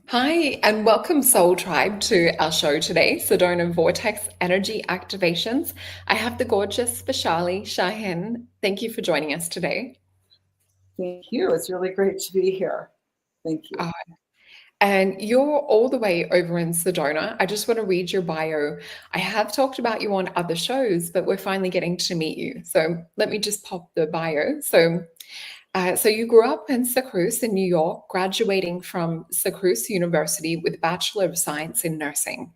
Hi, and welcome Soul Tribe to our show today, Sedona Vortex Energy Activations. I have the gorgeous Vishali Shahin. Thank you for joining us today. Thank you. It's really great to be here. Thank you. Uh, and you're all the way over in Sedona. I just want to read your bio. I have talked about you on other shows, but we're finally getting to meet you. So let me just pop the bio. So you grew up in Syracuse in New York, graduating from Syracuse University with a Bachelor of Science in Nursing.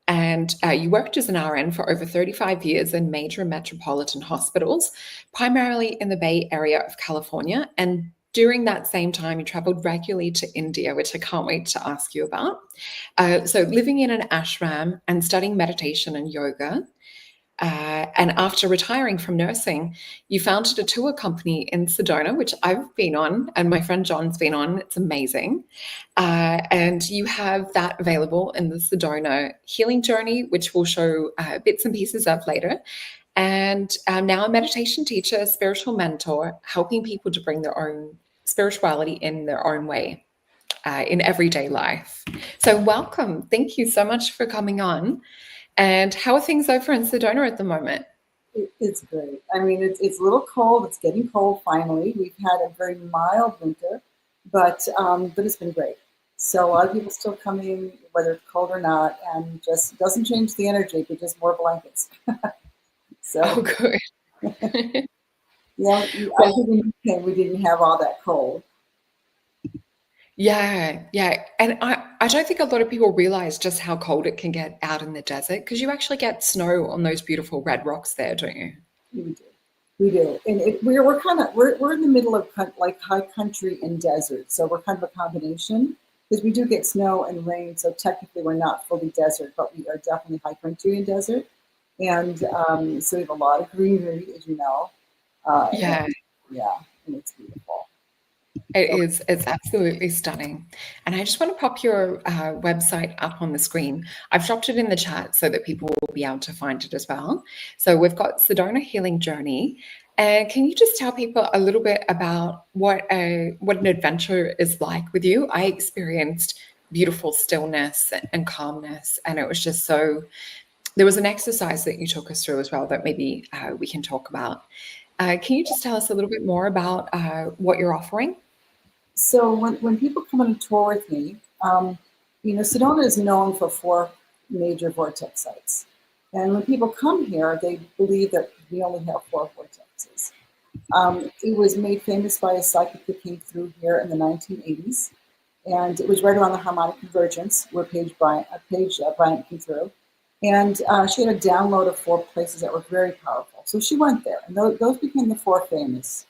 And you worked as an RN for over 35 years in major metropolitan hospitals, primarily in the Bay Area of California. And during that same time, you traveled regularly to India, which I can't wait to ask you about. So, living in an ashram and studying meditation and yoga. And after retiring from nursing, you founded a tour company in Sedona, which I've been on, and my friend John's been on. It's amazing. And you have that available in the Sedona Healing Journey, which we'll show bits and pieces of later. And now a meditation teacher, spiritual mentor, helping people to bring their own spirituality in their own way in everyday life. So, welcome. Thank you so much for coming on. And how are things over in Sedona at the moment? It's great. I mean, it's a little cold. It's getting cold finally. We've had a very mild winter, but it's been great. So a lot of people still coming, whether it's cold or not, and just doesn't change the energy, but just more blankets. Oh, So good. yeah, I Well, think in UK we didn't have all that cold. yeah. And I don't think a lot of people realize just how cold it can get out in the desert because you actually get snow on those beautiful red rocks there, don't you? We do, we do, and we're kind of we're in the middle of like high country and desert, so we're kind of a combination because we do get snow and rain. So technically, we're not fully desert, but we are definitely high country and desert, and so we have a lot of greenery, as you know, and Yeah, yeah, and it's beautiful. it So is. It's absolutely stunning. And I just want to pop your website up on the screen. I've dropped it in the chat so that people will be able to find it as well. So we've got Sedona Healing Journey. And can you just tell people a little bit about what an adventure is like with you? I experienced beautiful stillness and calmness, and it was just so. There was an exercise that you took us through as well that maybe we can talk about. Can you just tell us a little bit more about what you're offering? So when people come on a tour with me, Sedona is known for four major vortex sites. And when people come here, they believe that we only have four vortexes. It was made famous by a psychic who came through here in the 1980s. And it was right around the harmonic convergence where Paige Bryant came through. And she had a download of four places that were very powerful. So she went there, and those became the four famous.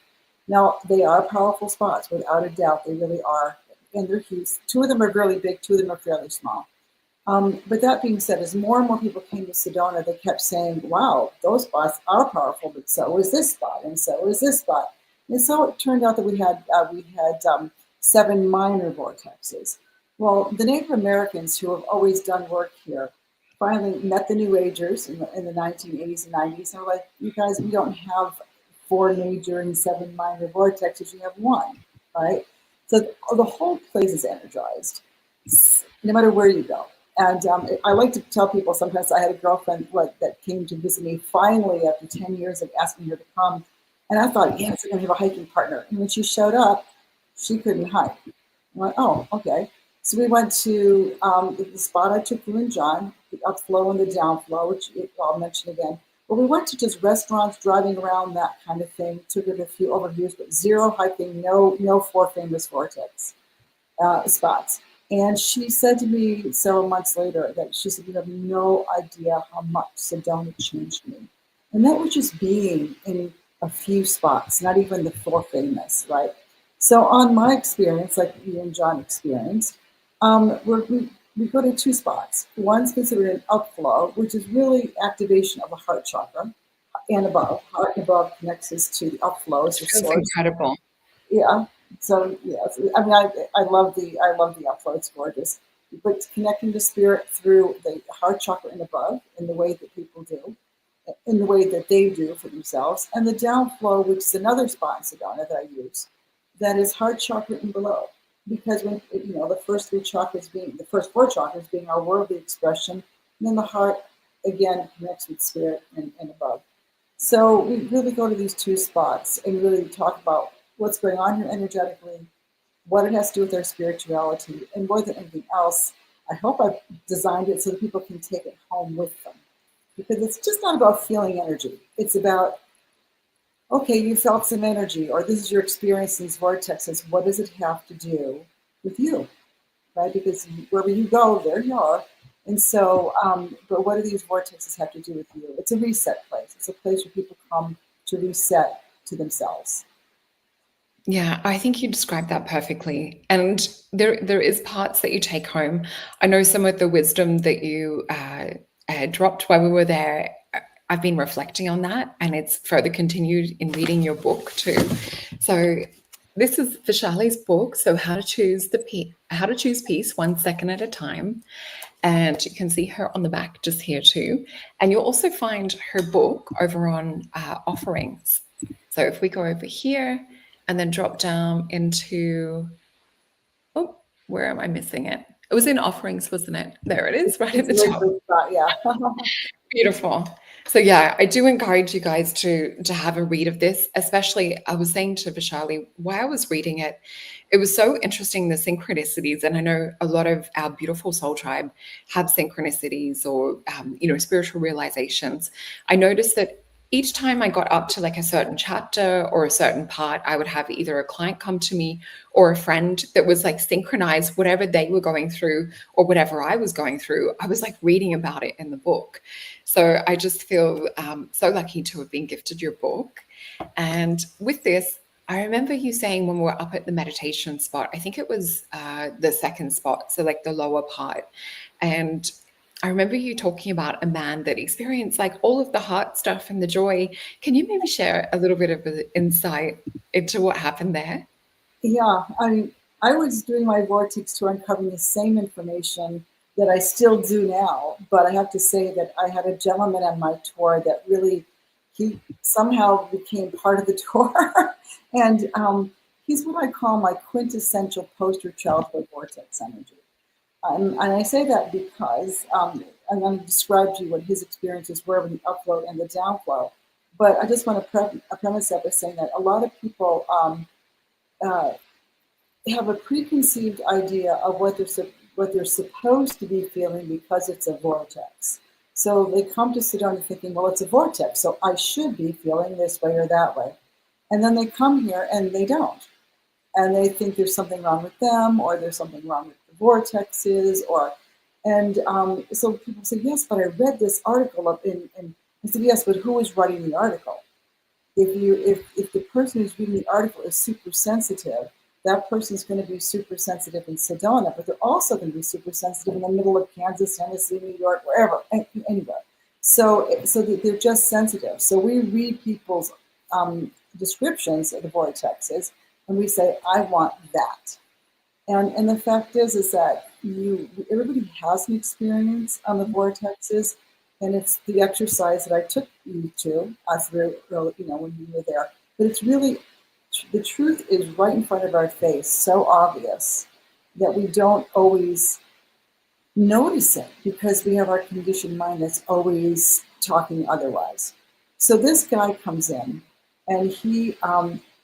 Now, they are powerful spots, without a doubt. They really are. And they're huge. Two of them are really big, two of them are fairly small. But that being said, as more and more people came to Sedona, they kept saying, wow, those spots are powerful, but so is this spot, and so is this spot. And so it turned out that we had seven minor vortexes. Well, the Native Americans who have always done work here finally met the New Agers in the 1980s and 90s, and were like, you guys, we don't have four major and seven minor vortexes, you have one, right? So the whole place is energized, no matter where you go. And I like to tell people sometimes I had a girlfriend that came to visit me finally after 10 years of asking her to come. And I thought, yes, I'm going to have a hiking partner. And when she showed up, she couldn't hike. I went, oh, okay. So we went to the spot I took you and John, the upflow and the downflow, which I'll mention again. But we went to just restaurants, driving around, that kind of thing. Took it a few overviews, but zero hiking, no four famous vortex spots. And she said to me several months later that she said, you have no idea how much Sedona changed me. And that was just being in a few spots, not even the four famous, right? So on my experience, like you and John experienced, we go to two spots. One's considered an upflow, which is really activation of the heart chakra and above. Heart and above connects us to the upflow as It the feels source. incredible. Yeah. So yes, I mean, I love the upflow. It's gorgeous. But connecting the spirit through the heart chakra and above, in the way that people do, in the way that they do for themselves, and the downflow, which is another spot in Sedona that I use, that is heart chakra and below. because when the first four chakras being our worldly expression, and then the heart again connects with spirit and above. So we really go to these two spots and really talk about what's going on here energetically, what it has to do with our spirituality, and more than anything else, I hope I've designed it so that people can take it home with them. Because it's just not about feeling energy. It's about, okay, you felt some energy, or this is your experience in these vortexes. What does it have to do with you, right? Because wherever you go, there you are. And so, but what do these vortexes have to do with you? It's a reset place. It's a place where people come to reset to themselves. Yeah, I think you described that perfectly. And there is parts that you take home. I know some of the wisdom that you dropped while we were there. I've been reflecting on that, and it's further continued in reading your book too. So this is Vishali's book. So how to choose peace 1 second at a time. And you can see her on the back just here too. And you'll also find her book over on offerings. So if we go over here and then drop down into, oh, where am I missing it? It was in offerings, wasn't it? There it is, right at the top. Yeah. Beautiful. So yeah, I do encourage you guys to have a read of this, especially I was saying to Vishali while I was reading it, it was so interesting, the synchronicities. And I know a lot of our beautiful soul tribe have synchronicities or, spiritual realizations. I noticed that each time I got up to like a certain chapter or a certain part, I would have either a client come to me or a friend that was like synchronized whatever they were going through or whatever I was going through. I was like reading about it in the book. So I just feel so lucky to have been gifted your book. And with this, I remember you saying when we were up at the meditation spot, I think it was the second spot, so like the lower part. And I remember you talking about a man that experienced like all of the heart stuff and the joy. Can you maybe share a little bit of an insight into what happened there? Yeah, I was doing my vortex tour uncovering the same information that I still do now, but I have to say that I had a gentleman on my tour that really, he somehow became part of the tour, and he's what I call my quintessential poster child for vortex energy. And I say that because I'm going to describe to you what his experiences were with the upflow and the downflow. But I just want to premise that by saying that a lot of people uh, have a preconceived idea of what they're supposed to be feeling because it's a vortex. So they come to Sedona thinking, well, it's a vortex, so I should be feeling this way or that way. And then they come here and they don't. And they think there's something wrong with them, or there's something wrong with the vortexes, so people say, yes, but I read this article and I said, yes, but who was writing the article? If the person who's reading the article is super sensitive, that person's going to be super sensitive in Sedona, but they're also going to be super sensitive in the middle of Kansas, Tennessee, New York, wherever, anywhere. So they're just sensitive. So we read people's descriptions of the vortexes, and we say, I want that. And the fact is that everybody has an experience on the vortexes, and it's the exercise that I took you to. That's very early, when you were there. But it's really, the truth is right in front of our face, so obvious that we don't always notice it because we have our conditioned mind that's always talking otherwise. So this guy comes in, and he,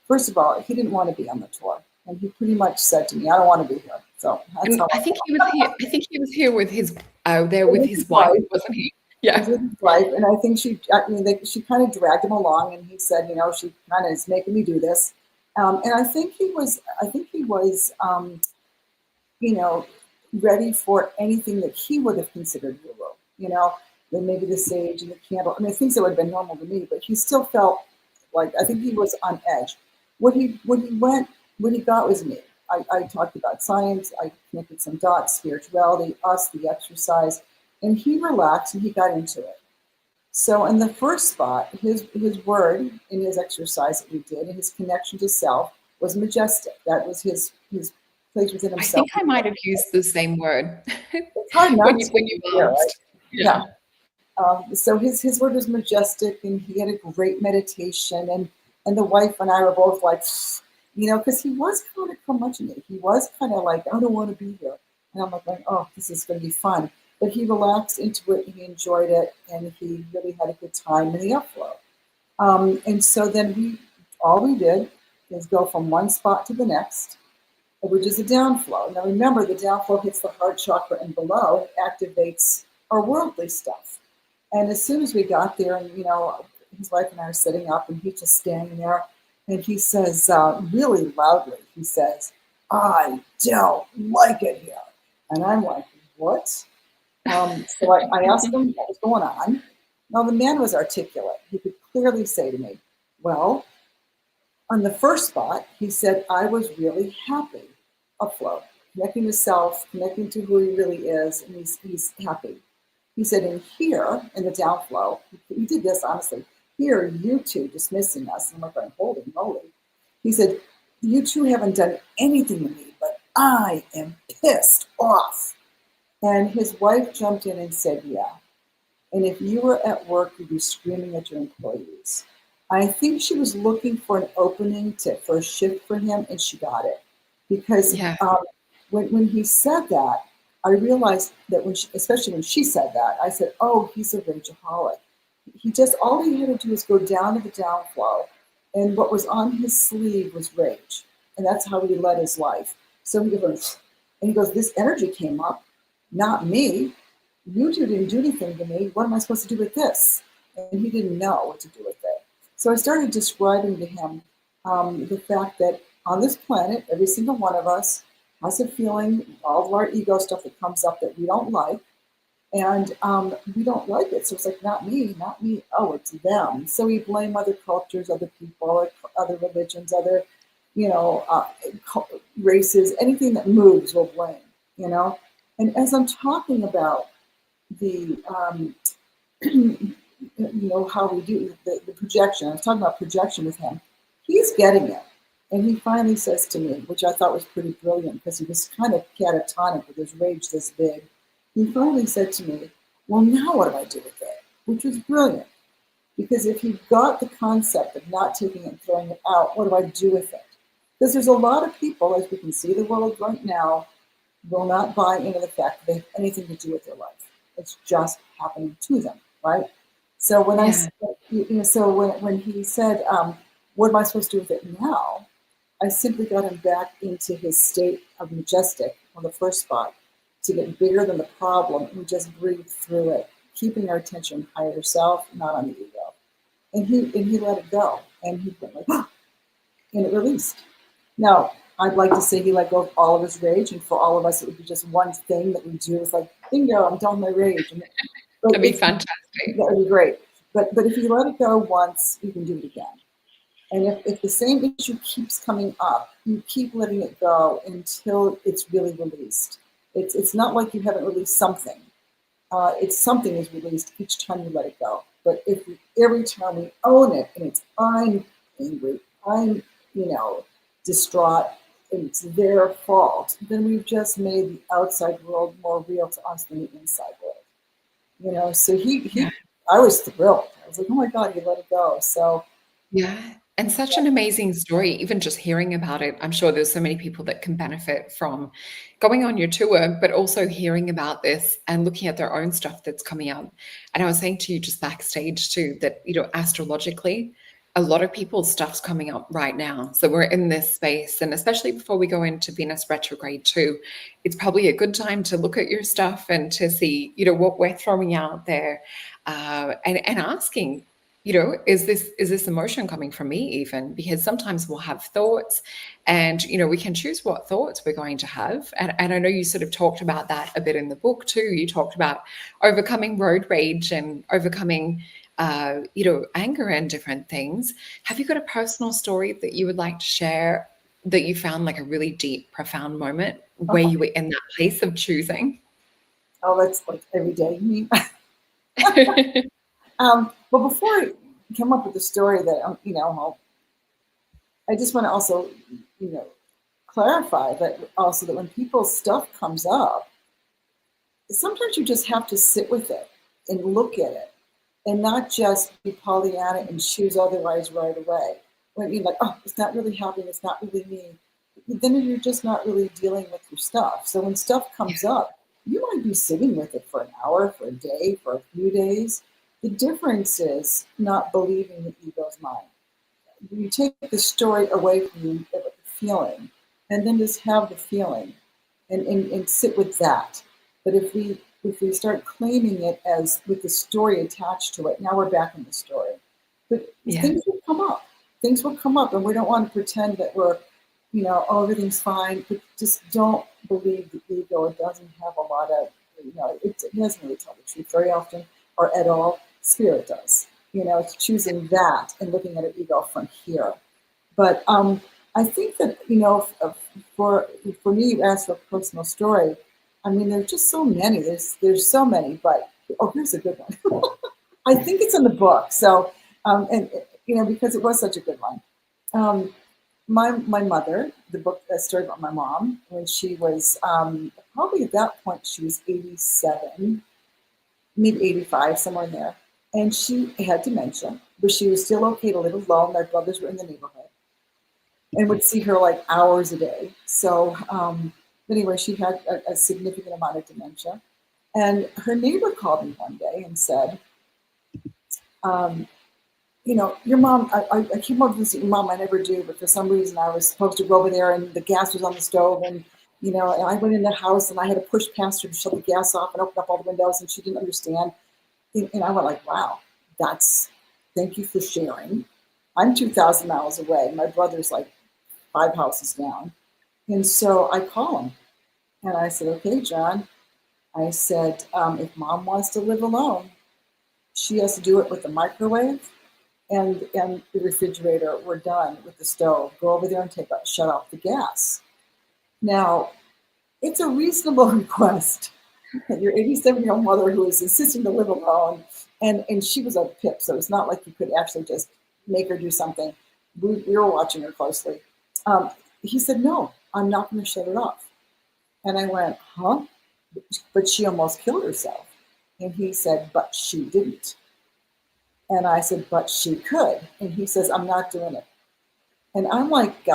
first of all, he didn't want to be on the tour. And he pretty much said to me, I don't want to be here. So that's how I think he was here. I think he was here with his with his wife, wasn't he? Yeah. With his wife, and I think she kind of dragged him along, and he said, she kind of is making me do this, and I think he was, ready for anything that he would have considered woo-woo, then maybe the sage and the candle. I mean, things that would have been normal to me, but he still felt like, I think he was on edge. When he got was me. I talked about science, I connected some dots, spirituality, the exercise, and he relaxed and he got into it. So in the first spot, his word in his exercise that we did, and his connection to self was majestic. That was his place within himself. I think I might have used the same word. It's hard not when you asked. Right? Yeah. So his word was majestic, and he had a great meditation, and the wife and I were both like, because he was kind of curmudgeon. He was kind of like, I don't want to be here. And I'm like, oh, this is going to be fun. But he relaxed into it, he enjoyed it, and he really had a good time in the upflow. And so then all we did is go from one spot to the next, which is a downflow. Now remember, the downflow hits the heart chakra and below, it activates our worldly stuff. And as soon as we got there, and his wife and I are sitting up, and he's just standing there, and he says really loudly, he says, "I don't like it here." And I'm like, "What?" So I asked him what was going on. Now the man was articulate. He could clearly say to me, "Well, on the first spot," he said, "I was really happy afloat, connecting to self, connecting to who he really is, and he's happy." He said, "In here, in the downflow," he did this honestly, "here, you two dismissing us." And I'm like, holy moly. He said, "You two haven't done anything to me, but I am pissed off." And his wife jumped in and said, "Yeah. And if you were at work, you'd be screaming at your employees." I think she was looking for an opening for a shift for him, and she got it. Because Yeah. when he said that, I realized that especially when she said that, I said, "Oh, he's a rageaholic." All he had to do was go down to the downflow, and what was on his sleeve was rage, and that's how he led his life. So he goes, "This energy came up, not me. You two didn't do anything to me. What am I supposed to do with this?" And he didn't know what to do with it. So I started describing to him the fact that on this planet, every single one of us has a feeling, all of our ego stuff that comes up that we don't like, and we don't like it. So it's like, not me, not me. Oh, it's them. So we blame other cultures, other people, other religions, other, races, anything that moves, we'll blame. And as I'm talking about the how we do the projection. I was talking about projection with him. He's getting it. And he finally says to me, which I thought was pretty brilliant because he was kind of catatonic with his rage this big. He finally said to me, "Well, now what do I do with it?" Which was brilliant. Because if he got the concept of not taking it and throwing it out, what do I do with it? Because there's a lot of people, as we can see the world right now, will not buy into the fact that they have anything to do with their life. It's just happening to them, right? So when when he said, "What am I supposed to do with it now?" I simply got him back into his state of majestic on the first spot to get bigger than the problem and just breathe through it, keeping our attention higher self, not on the ego. And he let it go, and he went like, "Ah," and it released. Now, I'd like to say he let go of all of his rage, and for all of us, it would be just one thing that we do. It's like, bingo, I'm done with my rage. That'd be fantastic. That would be great. But if you let it go once, you can do it again. And if the same issue keeps coming up, you keep letting it go until it's really released. It's not like you haven't released something. It's something is released each time you let it go. But every time we own it, and it's, I'm angry, I'm distraught, and it's their fault, then we've just made the outside world more real to us than the inside world. So I was thrilled. I was like, "Oh my God, he let it go." So Yeah. And such an amazing story, even just hearing about it. I'm sure there's so many people that can benefit from going on your tour, but also hearing about this and looking at their own stuff that's coming up. And I was saying to you just backstage too, that, astrologically, a lot of people's stuff's coming up right now. So we're in this space. And especially before we go into Venus retrograde too, it's probably a good time to look at your stuff and to see, what we're throwing out there, and asking, is this emotion coming from me even? Because sometimes we'll have thoughts and, we can choose what thoughts we're going to have. And I know you sort of talked about that a bit in the book too. You talked about overcoming road rage and overcoming, anger and different things. Have you got a personal story that you would like to share that you found like a really deep, profound moment where you were in that place of choosing? Oh, that's like every day. But before I come up with the story that I just want to also clarify that also that when people's stuff comes up, sometimes you just have to sit with it and look at it and not just be Pollyanna and choose otherwise right away. when you're like, oh, it's not really happening, it's not really me, then you're just not really dealing with your stuff. So when stuff comes up, you might be sitting with it for an hour, for a day, for a few days. The difference is not believing the ego's mind. You take the story away from you, the feeling, and then just have the feeling and sit with that. But if we start claiming it as with the story attached to it, now we're back in the story. But things will come up. Things will come up, and we don't want to pretend that we're, oh, everything's fine. But just don't believe the ego. It doesn't have a lot of, it doesn't really tell the truth very often or at all. Spirit does. It's choosing that and looking at an ego from here. But I think that, for me, you asked for a personal story. I mean, there's just so many. There's so many, but here's a good one. I think it's in the book. So, because it was such a good one. My mother, the book, a story about my mom, when she was probably at that point she was 87, maybe 85, somewhere in there, and she had dementia, but she was still okay to live alone. My brothers were in the neighborhood, and would see her like hours a day. So anyway, she had a significant amount of dementia. And her neighbor called me one day and said, your mom, I came over to visit your mom, I never do, but for some reason I was supposed to go over there and the gas was on the stove and, and I went in the house and I had to push past her to shut the gas off and open up all the windows and she didn't understand. And I went like, wow, thank you for sharing. I'm 2,000 miles away. My brother's like 5 houses down. And so I call him and I said, okay, John, I said, if mom wants to live alone, she has to do it with the microwave and the refrigerator. We're done with the stove. Go over there and shut off the gas. Now, it's a reasonable request. Your 87-year-old mother who is insisting to live alone, and she was a pip, so it's not like you could actually just make her do something. We were watching her closely. He said, no, I'm not going to shut it off. And I went, huh? But she almost killed herself. And he said, but she didn't. And I said, but she could. And he says, I'm not doing it. And I'm like,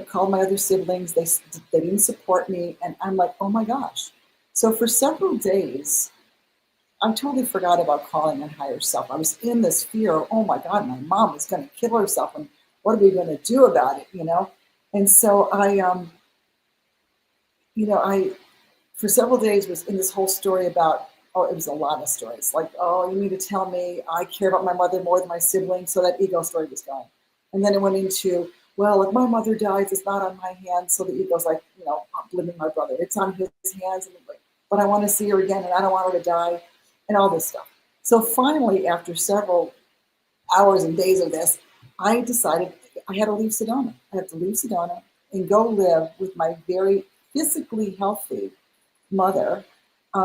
called my other siblings. They didn't support me. And I'm like, oh my gosh. So for several days, I totally forgot about calling on higher self. I was in this fear of, oh my God, my mom is going to kill herself. And what are we going to do about it, And so I for several days was in this whole story about, it was a lot of stories. Like, oh, you need to tell me I care about my mother more than my siblings. So that ego story was going. And then it went into, well, if my mother dies, it's not on my hands. So the ego's like, I'm blaming my brother. It's on his hands. But I want to see her again and I don't want her to die and all this stuff. So finally, after several hours and days of this, I decided I had to leave Sedona. I had to leave Sedona and go live with my very physically healthy mother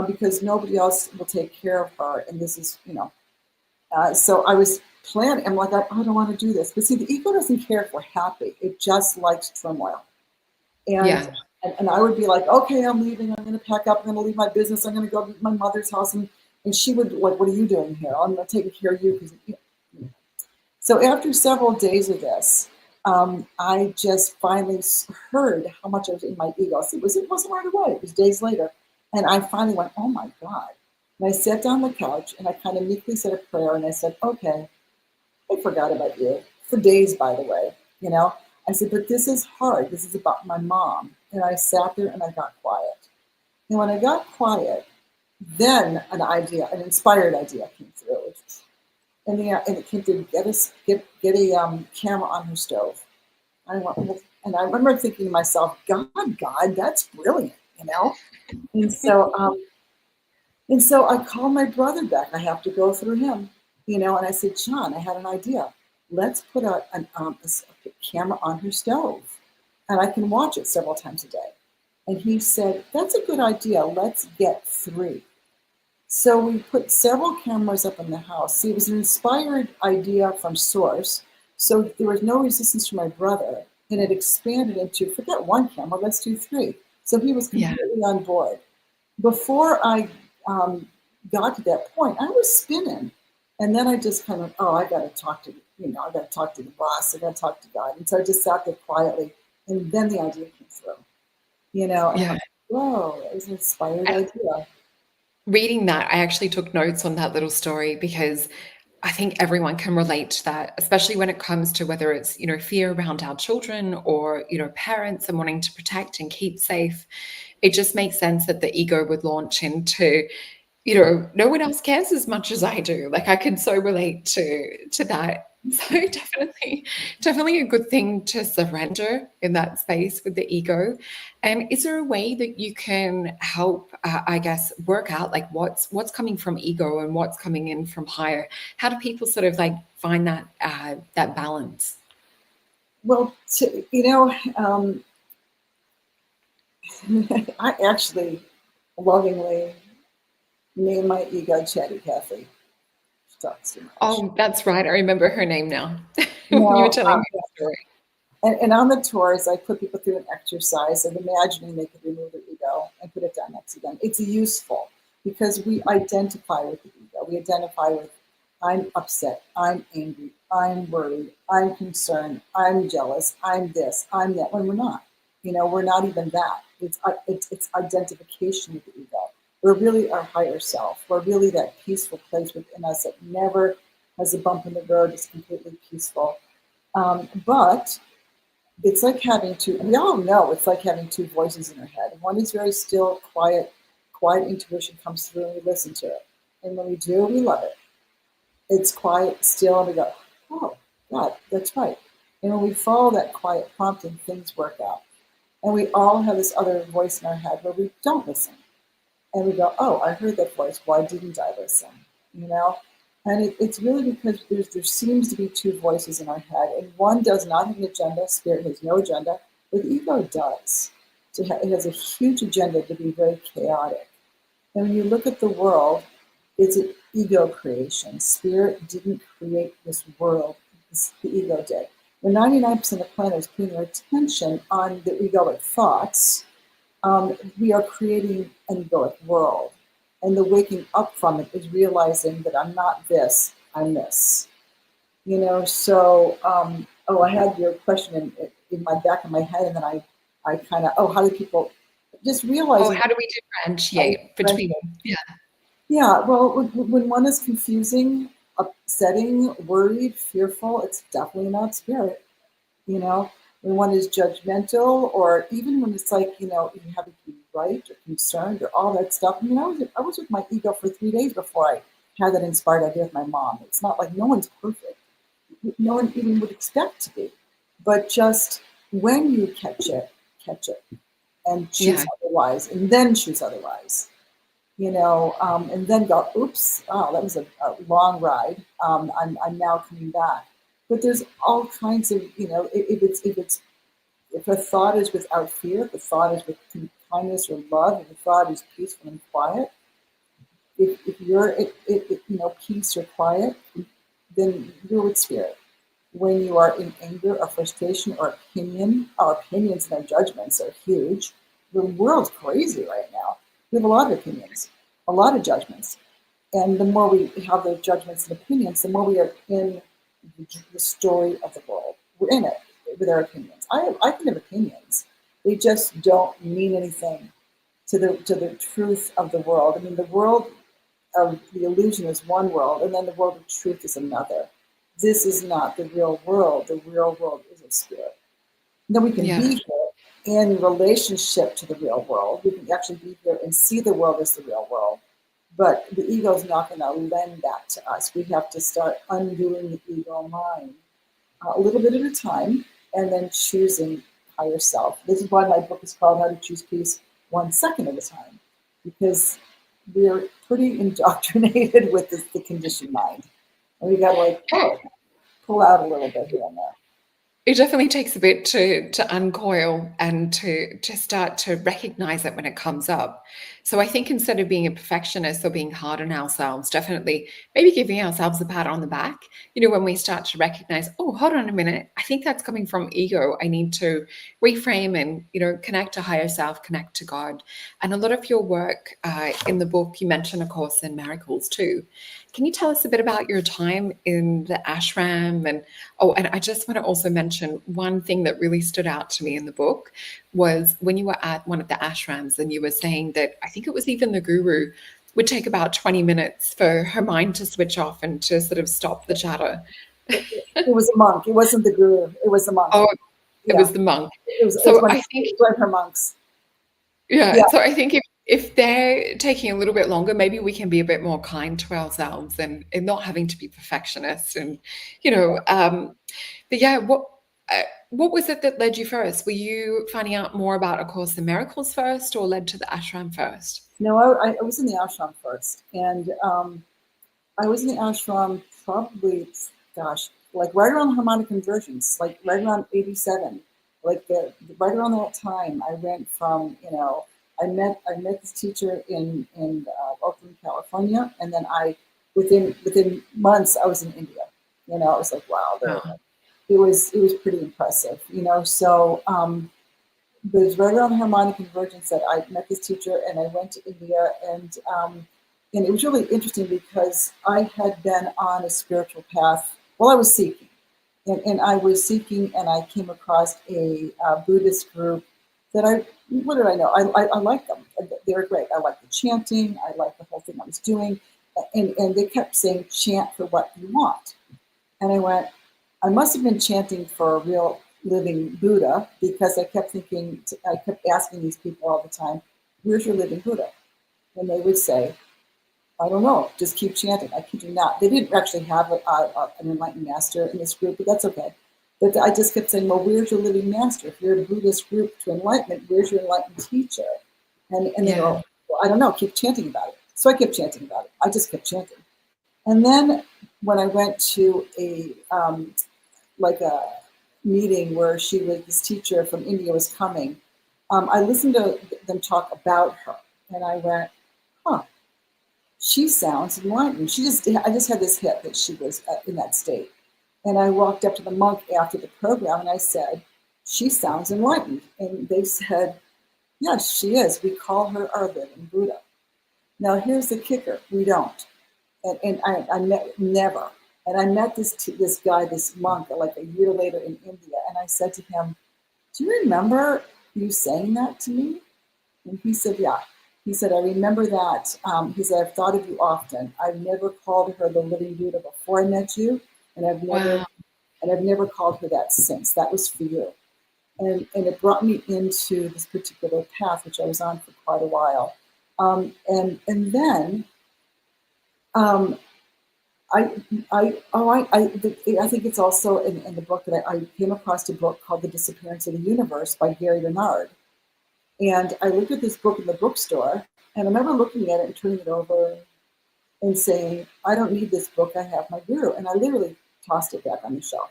because nobody else will take care of her. And this is, so I was planning. I'm like, I don't want to do this. But see, the ego doesn't care if we're happy. It just likes turmoil. And I would be like, okay, I'm leaving. I'm going to pack up. I'm going to leave my business. I'm going to go to my mother's house. And she would like, what are you doing here? I'm not taking care of you. So after several days of this, I just finally heard how much I was in my ego. So it wasn't right away. It was days later. And I finally went, oh my God. And I sat down on the couch and I kind of meekly said a prayer. And I said, okay, I forgot about you for days, by the way. I said, but this is hard. This is about my mom. And I sat there and I got quiet. And when I got quiet, then an inspired idea came through. And it came to get a camera on her stove. And I remember thinking to myself, God, that's brilliant, And so I called my brother back. I have to go through him, and I said, John, I had an idea. Let's put a camera on her stove, and I can watch it several times a day. And he said, that's a good idea. Let's get 3. So we put several cameras up in the house. See, it was an inspired idea from source. So there was no resistance from my brother. And it expanded into, forget 1 camera, let's do 3. So he was completely on board. Before I got to that point, I was spinning. And then I just kind of, I got to talk to, I got to talk to the boss, I got to talk to God. And so I just sat there quietly, and then the idea came through, and I'm Yeah. like, whoa, that was an inspired idea. Reading that, I actually took notes on that little story because I think everyone can relate to that, especially when it comes to whether it's, fear around our children or, parents and wanting to protect and keep safe. It just makes sense that the ego would launch into, no one else cares as much as I do. Like I could so relate to that. So definitely a good thing to surrender in that space with the ego. And is there a way that you can help, I guess, work out like what's coming from ego and what's coming in from higher? How do people sort of like find that balance? Well, I actually lovingly name my ego Chatty Cathy. She talks too much. Oh, that's right. I remember her name now. When you were No, telling me the story. and on the tours, I put people through an exercise of imagining they could remove their ego and put it down next to them. It's useful because we identify with the ego. We identify with, I'm upset, I'm angry, I'm worried, I'm concerned, I'm jealous, I'm this, I'm that, when we're not. We're not even that. It's identification with the ego. We're really our higher self. We're really that peaceful place within us that never has a bump in the road. It's completely peaceful. But it's like having two, we all know it's like having two voices in our head. One is very still, quiet intuition comes through and we listen to it. And when we do, we love it. It's quiet, still, and we go, oh, God, that's right. And when we follow that quiet prompting, things work out. And we all have this other voice in our head where we don't listen. And we go, oh, I heard that voice. Why didn't I listen? You know? And it's really because there seems to be two voices in our head, and one does not have an agenda. Spirit has no agenda, but the ego does. So it has a huge agenda to be very chaotic. And when you look at the world, it's an ego creation. Spirit didn't create this world, the ego did. When 99% of the planet is putting their attention on the egoic thoughts, we are creating an egoic world. And the waking up from it is realizing that I'm not this, I'm this. So, I had your question in my back of my head, and then I kind of, how do people just Oh, realizing how do we differentiate between, yeah. Yeah, well, when one is confusing, upsetting, worried, fearful, it's definitely not spirit. When one is judgmental, or even when it's like, you have to be right or concerned or all that stuff. I was with my ego for 3 days before I had that inspired idea with my mom. It's not like no one's perfect. No one even would expect to be. But just when you catch it and choose Yeah. otherwise, and then choose otherwise. And then go, oops, that was a long ride. I'm now coming back. But there's all kinds of, if a thought is without fear, if a thought is with kindness or love, if a thought is peaceful and quiet, if you're peace or quiet, then you're with spirit. When you are in anger or frustration or opinion, our opinions and our judgments are huge. The world's crazy right now. We have a lot of opinions, a lot of judgments. And the more we have those judgments and opinions, the more we are in the story of the world. We're in it with our opinions. I can have opinions. They just don't mean anything to the truth of the world. I mean, the world of the illusion is one world, and then the world of truth is another. This is not the real world. The real world is a spirit. And then we can Yeah. be here in relationship to the real world. We can actually be here and see the world as the real world. But the ego is not going to lend that to us. We have to start undoing the ego mind a little bit at a time, and then choosing higher self. This is why my book is called How to Choose Peace 1 Second at a Time, because we're pretty indoctrinated with the conditioned mind. And we got to pull out a little bit here and there. It definitely takes a bit to uncoil and to start to recognize it when it comes up. So I think instead of being a perfectionist or being hard on ourselves, definitely maybe giving ourselves a pat on the back, when we start to recognize, oh, hold on a minute, I think that's coming from ego. I need to reframe and, connect to higher self, connect to God. And a lot of your work in the book, you mention A Course in Miracles too. can you tell us a bit about your time in the ashram? And I just want to also mention one thing that really stood out to me in the book was when you were at one of the ashrams and you were saying that I think it was even the guru would take about 20 minutes for her mind to switch off and to sort of stop the chatter. It was a monk. It wasn't the guru. It was the monk. Oh, it Yeah. was the monk. It was So I think, one of her monks. yeah, Yeah. so I think if they're taking a little bit longer, maybe we can be a bit more kind to ourselves and not having to be perfectionists and, you know, but yeah, what was it that led you first? Were you finding out more about A Course in Miracles first or led to the ashram first? No, I was in the ashram first. And I was in the ashram probably, gosh, like right around harmonic convergence, like right around 87. Like right around that time, I went from, I met this teacher in Oakland, California, and then within months I was in India. I was like, wow, Wow. it was pretty impressive. So it was right around the harmonic convergence that I met this teacher, and I went to India, and it was really interesting because I had been on a spiritual path while I was seeking. And I was seeking, and I came across a Buddhist group that what did I know? I liked them. They were great. I liked the chanting. I liked the whole thing I was doing. And they kept saying, chant for what you want. And I went, I must have been chanting for a real living Buddha because I kept asking these people all the time, where's your living Buddha? And they would say, I don't know, just keep chanting. I kid you not. They didn't actually have an enlightened master in this group, but that's okay. But I just kept saying, well, where's your living master? If you're a Buddhist group to enlightenment, where's your enlightened teacher? And they Yeah. go, well, I don't know, keep chanting about it. So I kept chanting about it. I just kept chanting. And then when I went to like a meeting where this teacher from India was coming, I listened to them talk about her, and I went, huh, she sounds enlightened. I just had this hit that she was in that state. And I walked up to the monk after the program and I said, she sounds enlightened. And they said, yes, she is. We call her our living Buddha. Now, here's the kicker. We don't. And I met, never. And I met this guy, this monk, like a year later in India. And I said to him, do you remember you saying that to me? And he said, yeah. He said, I remember that. He said, I've thought of you often. I've never called her the living Buddha before I met you. And I've Wow. never called her that since. That was for you. And it brought me into this particular path, which I was on for quite a while. And then I think it's also in the book that I came across a book called The Disappearance of the Universe by Gary Renard. And I looked at this book in the bookstore, and I remember looking at it and turning it over and saying, I don't need this book, I have my guru. And I literally tossed it back on the shelf,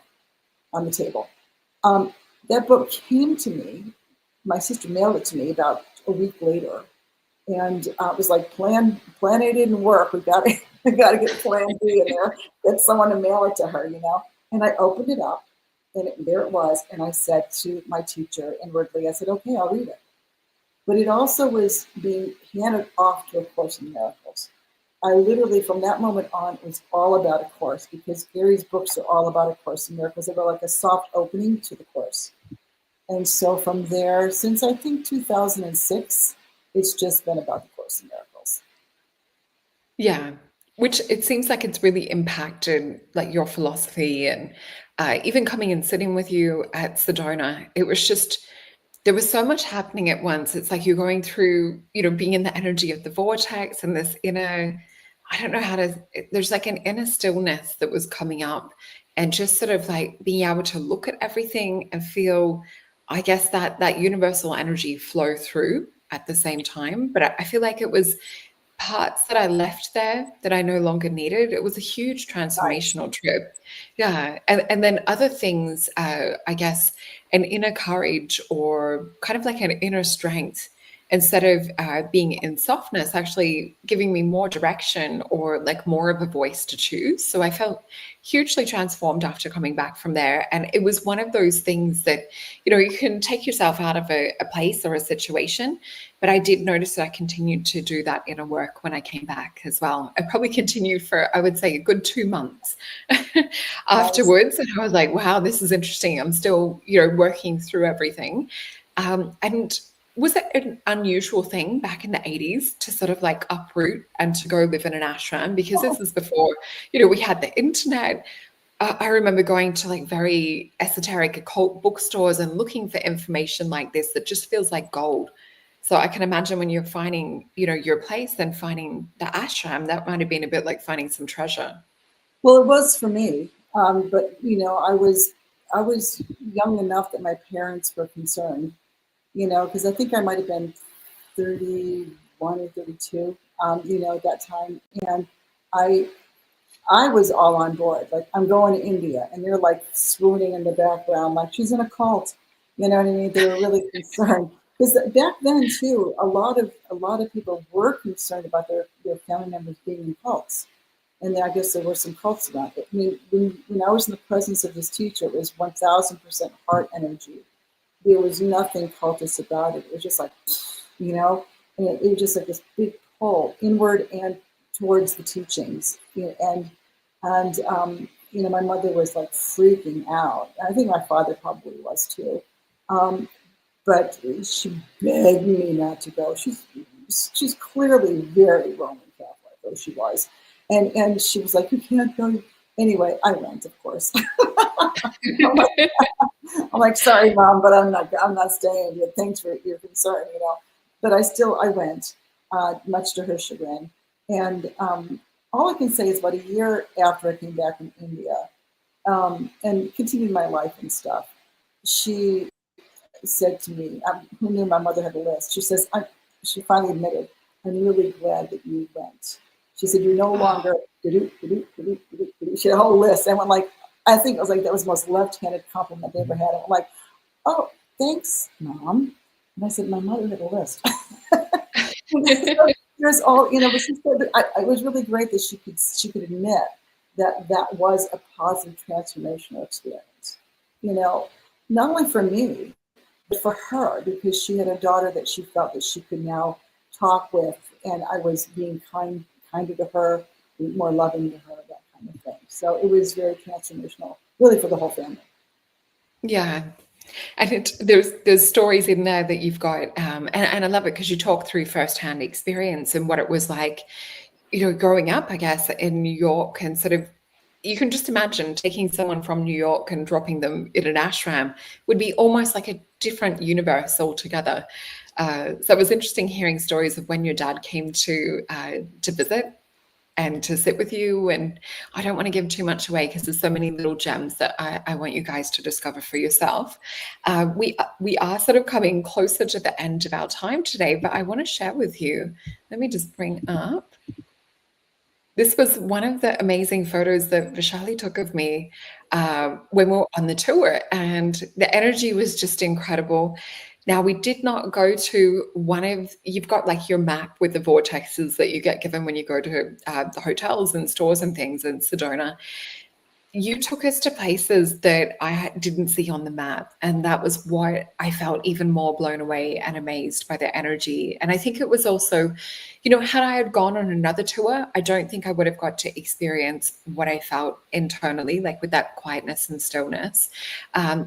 on the table. That book came to me, my sister mailed it to me about a week later. And it was like, plan A didn't work. We got to get plan B in there, get someone to mail it to her, And I opened it up, and there it was. And I said to my teacher inwardly, I said, okay, I'll read it. But it also was being handed off to A Course in Miracles. I literally, from that moment on, it was all about A Course, because Gary's books are all about A Course in Miracles. They were like a soft opening to the Course. And so from there, since I think 2006, it's just been about the Course in Miracles. Yeah, which it seems like it's really impacted like your philosophy and even coming and sitting with you at Sedona, it was just there was so much happening at once. It's like you're going through, being in the energy of the vortex and this inner, I don't know how to, there's like an inner stillness that was coming up and just sort of like being able to look at everything and feel, I guess that universal energy flow through at the same time. But I feel like it was parts that I left there that I no longer needed. It was a huge Nice. transformational trip. Yeah. And then other things, I guess, an inner courage or kind of like an inner strength instead of being in softness, actually giving me more direction or like more of a voice to choose. So I felt hugely transformed after coming back from there. And it was one of those things that, you can take yourself out of a place or a situation. But I did notice that I continued to do that inner work when I came back as well. I probably continued for, I would say, a good 2 months afterwards. And I was like, wow, this is interesting. I'm still, working through everything. And was it an unusual thing back in the 80s to sort of like uproot and to go live in an ashram? Because this is before, we had the internet. I remember going to like very esoteric occult bookstores and looking for information like this that just feels like gold. So I can imagine when you're finding, your place and finding the ashram, that might have been a bit like finding some treasure. Well, it was for me, but I was young enough that my parents were concerned, because I think I might have been 31 or 32, at that time, and I I was all on board. Like, I'm going to India, and they're like swooning in the background, like she's in a cult. You know what I mean? They were really concerned because back then too, a lot of people were concerned about their family members being in cults, and I guess there were some cults around it. I mean, when I was in the presence of this teacher, it was 1,000% heart energy. There was nothing cultist about it. It was just like, and it was just like this big pull inward and towards the teachings. And my mother was like freaking out. I think my father probably was too. But she begged me not to go. She's clearly very Roman Catholic, though she was. And she was like, you can't go. Anyway, I went, of course. I'm like, sorry, Mom, but I'm not staying. Thanks for your concern, But I went, much to her chagrin. And all I can say is about a year after I came back from India and continued my life and stuff, she said to me, who knew my mother had a list, she finally admitted, I'm really glad that you went. She said, you're no longer, she had a whole list. And I'm like, I think it was like, that was the most left-handed compliment they ever had. And I'm like, oh, thanks, Mom. And I said, my mother had a list. There's all, but she said, it was really great that she could admit that was a positive transformational experience. Not only for me, but for her, because she had a daughter that she felt that she could now talk with, and I was being kinder to her, more loving to her, that kind of thing. So it was very transformational, really, for the whole family. Yeah. And there's stories in there that you've got, and I love it because you talk through firsthand experience and what it was like, growing up, I guess, in New York, and sort of, you can just imagine taking someone from New York and dropping them in an ashram would be almost like a different universe altogether. So it was interesting hearing stories of when your dad came to visit and to sit with you. And I don't want to give too much away because there's so many little gems that I want you guys to discover for yourself. We are sort of coming closer to the end of our time today, but I want to share with you. Let me just bring up. This was one of the amazing photos that Vishali took of me when we were on the tour, and the energy was just incredible. Now, we did not go to you've got like your map with the vortexes that you get given when you go to the hotels and stores and things in Sedona. You took us to places that I didn't see on the map. And that was what I felt even more blown away and amazed by the energy. And I think it was also, had I had gone on another tour, I don't think I would have got to experience what I felt internally, like with that quietness and stillness.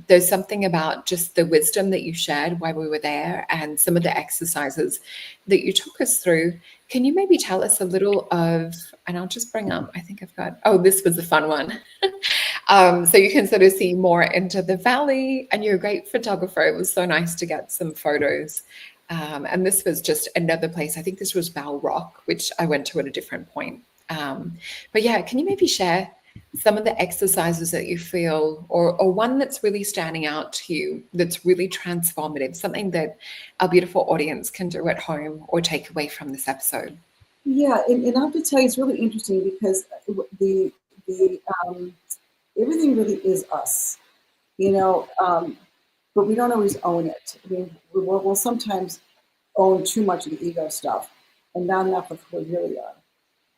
There's something about just the wisdom that you shared while we were there and some of the exercises that you took us through. Can you maybe tell us a little of, and I'll just bring up, I think I've got, this was a fun one. So you can sort of see more into the valley, and you're a great photographer. It was so nice to get some photos. And this was just another place. I think this was Bell Rock, which I went to at a different point. But yeah, can you maybe share some of the exercises that you feel, or one that's really standing out to you, that's really transformative, something that our beautiful audience can do at home or take away from this episode? Yeah, and I have to tell you, it's really interesting because the everything really is us, but we don't always own it. I mean, we'll sometimes own too much of the ego stuff and not enough of who we really are.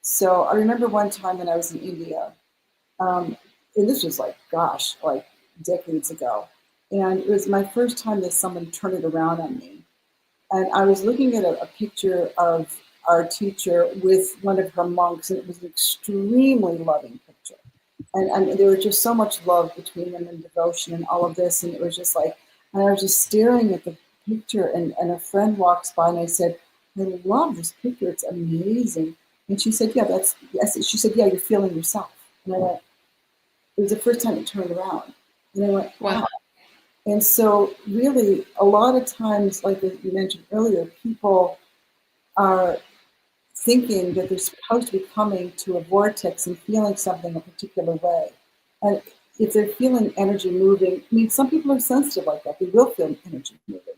So I remember one time when I was in India, and this was like, gosh, like decades ago. And it was my first time that someone turned it around on me. And I was looking at a picture of our teacher with one of her monks, and it was an extremely loving picture. And there was just so much love between them and devotion and all of this. And it was just like, and I was just staring at the picture, and a friend walks by, and I said, I love this picture. It's amazing. And she said, yeah, that's, yes. She said, yeah, you're feeling yourself. And I went, it was the first time it turned around. And I went, Wow. wow. And so, really, a lot of times, like you mentioned earlier, people are thinking that they're supposed to be coming to a vortex and feeling something a particular way. And if they're feeling energy moving, I mean, some people are sensitive like that. They will feel energy moving.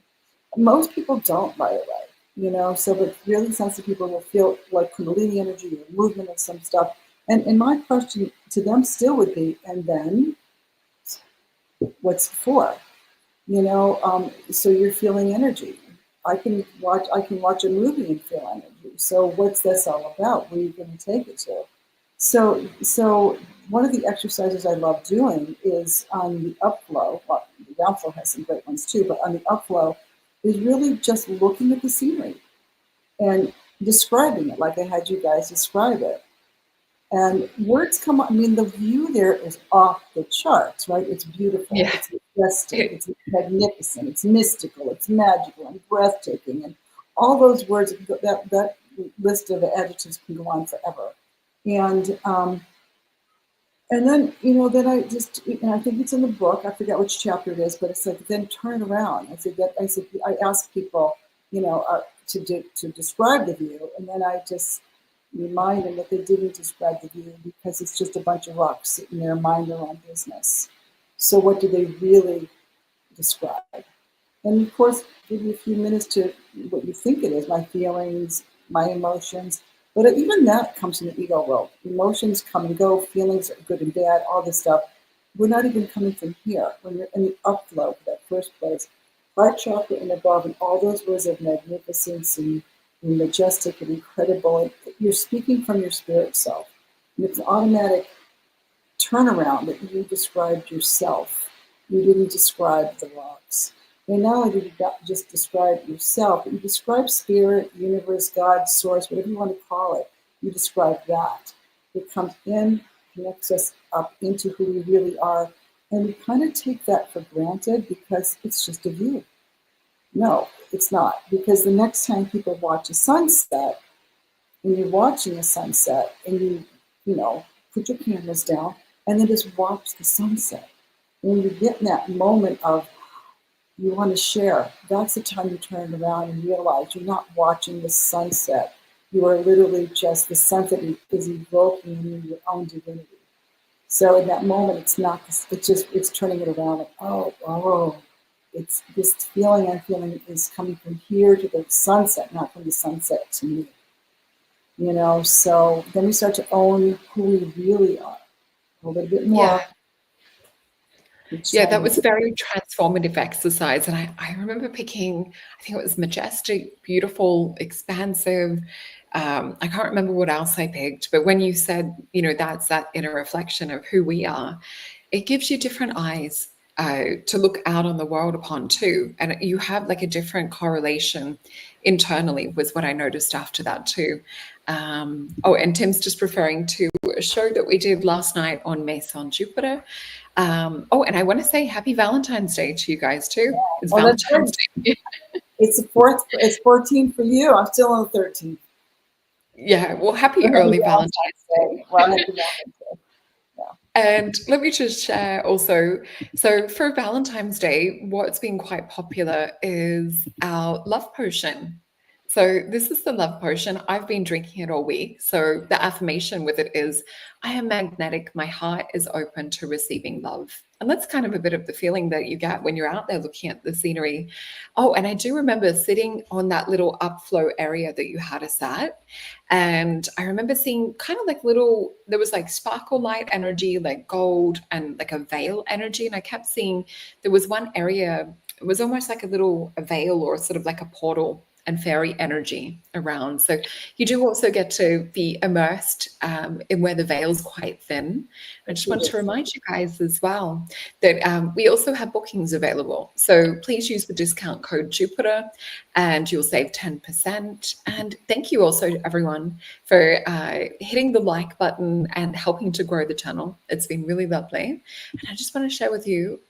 Most people don't right away, so but really sensitive people will feel like Kundalini energy or movement of some stuff. And my question to them still would be, and then what's it for? So you're feeling energy. I can watch a movie and feel energy. So what's this all about? Where are you going to take it to? So one of the exercises I love doing is on the upflow. Well, the downflow has some great ones too, but on the upflow is really just looking at the scenery and describing it like I had you guys describe it. And words come up. I mean, the view there is off the charts, right? It's beautiful, Yeah. it's majestic, it's magnificent, it's mystical, it's magical, and breathtaking, and all those words. That list of adjectives can go on forever. And and then then and I think it's in the book. I forget which chapter it is, but it said then turn around. I ask people, to describe the view, and then I just remind them that they didn't describe the view because it's just a bunch of rocks sitting there, mind their own business. So what do they really describe? And of course, give you a few minutes to what you think it is, my feelings, my emotions. But even that comes from the ego world. Emotions come and go, feelings are good and bad, all this stuff. We're not even coming from here. When you're in the upflow, that first place, heart chakra and above, and all those words of magnificence and majestic and incredible, you're speaking from your spirit self. And it's an automatic turnaround that you described yourself. You didn't describe the rocks. And not only did you just describe yourself, but you describe spirit, universe, God, source, whatever you want to call it. You describe that. It comes in, connects us up into who we really are. And we kind of take that for granted because it's just a view. No, it's not. Because the next time people watch a sunset, and you're watching a sunset, and you put your cameras down and then just watch the sunset. And when you get in that moment of you want to share, that's the time you turn around and realize you're not watching the sunset. You are literally just, the sunset is evoking in you your own divinity. So in that moment, it's turning it around. Like, oh, it's this feeling I'm feeling is coming from here to the sunset, not from the sunset to me. So then we start to own who we really are a little bit more. Yeah, that was a very transformative exercise. And I remember picking, I think it was majestic, beautiful, expansive. I can't remember what else I picked, but when you said, that's that inner reflection of who we are, it gives you different eyes to look out on the world upon too. And you have like a different correlation internally was what I noticed after that too. And Tim's just referring to a show that we did last night on Maison Jupiter. And I want to say happy Valentine's Day to you guys too. It's Valentine's Day. It's the 4th. It's 14 for you. I'm still on the 13th. Yeah. Well, happy early Valentine's Day. Well, happy Valentine's Day. And let me just share also, so for Valentine's Day, what's been quite popular is our love potion. So this is the love potion. I've been drinking it all week. So the affirmation with it is, I am magnetic. My heart is open to receiving love. And that's kind of a bit of the feeling that you get when you're out there looking at the scenery. Oh, and I do remember sitting on that little upflow area that you had us at. And I remember seeing kind of like there was like sparkle light energy, like gold and like a veil energy. And I kept seeing there was one area, it was almost like a little veil or sort of like a portal. and fairy energy around. So you do also get to be immersed in where the veil's quite thin. I just want to remind you guys as well that we also have bookings available. So please use the discount code Jupiter and you'll save 10%. And thank you also to everyone for hitting the like button and helping to grow the channel. It's been really lovely. And I just want to share with you,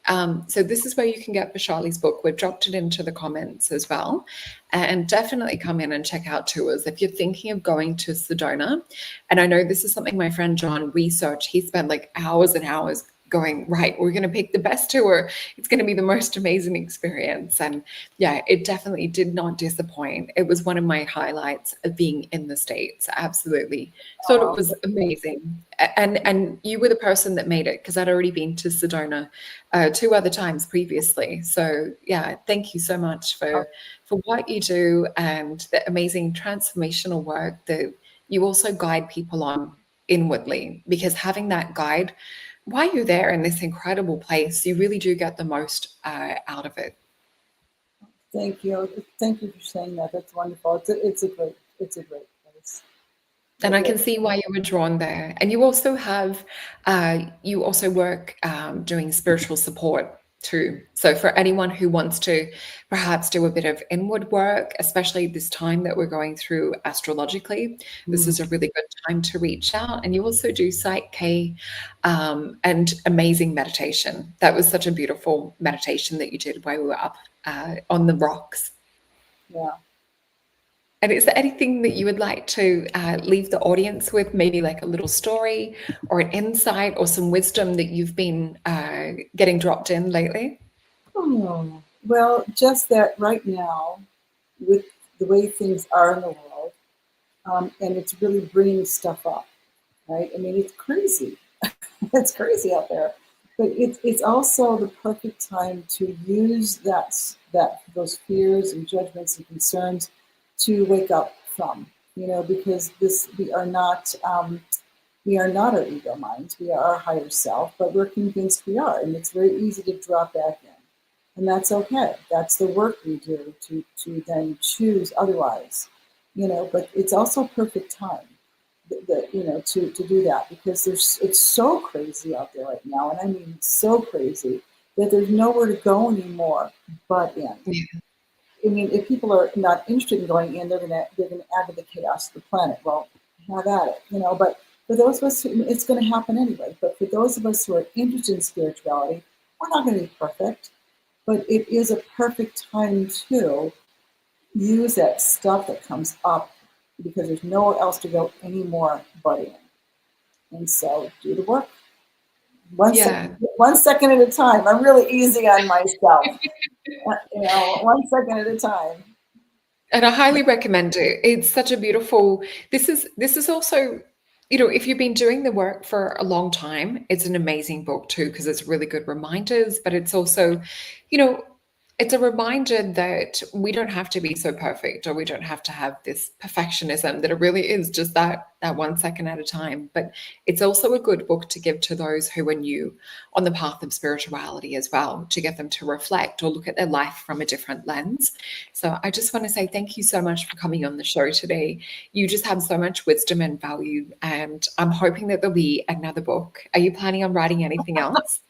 so this is where you can get Vishali's book. We've dropped it into the comments as well. And definitely come in and check out tours. If you're thinking of going to Sedona, and I know this is something my friend John researched, he spent like hours and hours going, right, we're going to pick the best tour. It's going to be the most amazing experience. And yeah, it definitely did not disappoint. It was one of my highlights of being in the States. Absolutely. Thought it was amazing. And you were the person that made it, because I'd already been to Sedona 2 other times previously. So yeah, thank you so much for what you do and the amazing transformational work that you also guide people on inwardly, because having that guide while you're there in this incredible place, you really do get the most out of it. Thank you. Thank you for saying that. That's wonderful. It's a great place. And I can see why you were drawn there. And you also have, you also work doing spiritual support too. So for anyone who wants to perhaps do a bit of inward work, especially this time that we're going through astrologically, this is a really good time to reach out. And you also do Psych K and amazing meditation. That was such a beautiful meditation that you did while we were up on the rocks. Yeah. And is there anything that you would like to leave the audience with, maybe like a little story or an insight or some wisdom that you've been getting dropped in lately? Well, just that right now, with the way things are in the world, and it's really bringing stuff up, right? I mean, it's crazy. It's crazy out there. But it's also the perfect time to use those fears and judgments and concerns to wake up from, because we are not our ego minds, we are our higher self, but we're convinced we are, and it's very easy to drop back in, and that's okay. That's the work we do to then choose otherwise, But it's also perfect time, to do that, because it's so crazy out there right now, and I mean so crazy that there's nowhere to go anymore but in. Yeah. I mean, if people are not interested in going in, they're gonna add to the chaos of the planet. Well, have at it, But for those of us who, it's going to happen anyway. But for those of us who are interested in spirituality, we're not going to be perfect, but it is a perfect time to use that stuff that comes up, because there's nowhere else to go anymore but in. And so do the work. One second at a time. I'm really easy on myself. 1 second at a time. And I highly recommend it. It's such a beautiful, this is also, if you've been doing the work for a long time, it's an amazing book too, because it's really good reminders, but it's also, it's a reminder that we don't have to be so perfect, or we don't have to have this perfectionism, that it really is just that 1 second at a time. But it's also a good book to give to those who are new on the path of spirituality as well, to get them to reflect or look at their life from a different lens. So I just want to say thank you so much for coming on the show today. You just have so much wisdom and value, and I'm hoping that there'll be another book. Are you planning on writing anything else?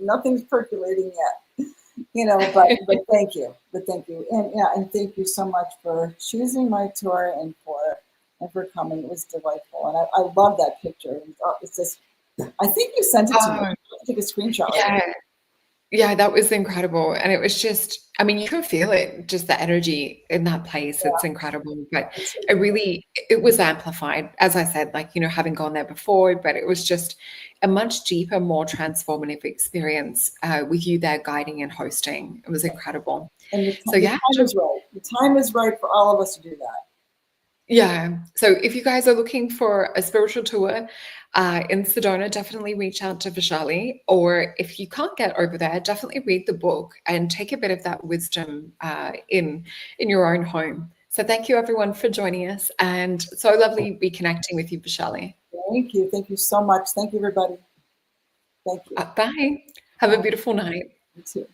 Nothing's percolating yet. But thank you. And thank you so much for choosing my tour and for coming. It was delightful, and I love that picture. It's just, I think you sent it to me. I took a screenshot. Yeah, that was incredible. And it was just, I mean, you can feel it, just the energy in that place. It's incredible. But it was amplified, as I said, like, having gone there before, but it was just a much deeper, more transformative experience with you there guiding and hosting. It was incredible. And the time is right. The time is right for all of us to do that. Yeah. So if you guys are looking for a spiritual tour in Sedona, definitely reach out to Vishali. Or if you can't get over there, definitely read the book and take a bit of that wisdom in your own home. So thank you everyone for joining us, and so lovely reconnecting with you, Vishali. Thank you. Thank you so much. Thank you, everybody. Thank you. Bye. Have a beautiful night. You too.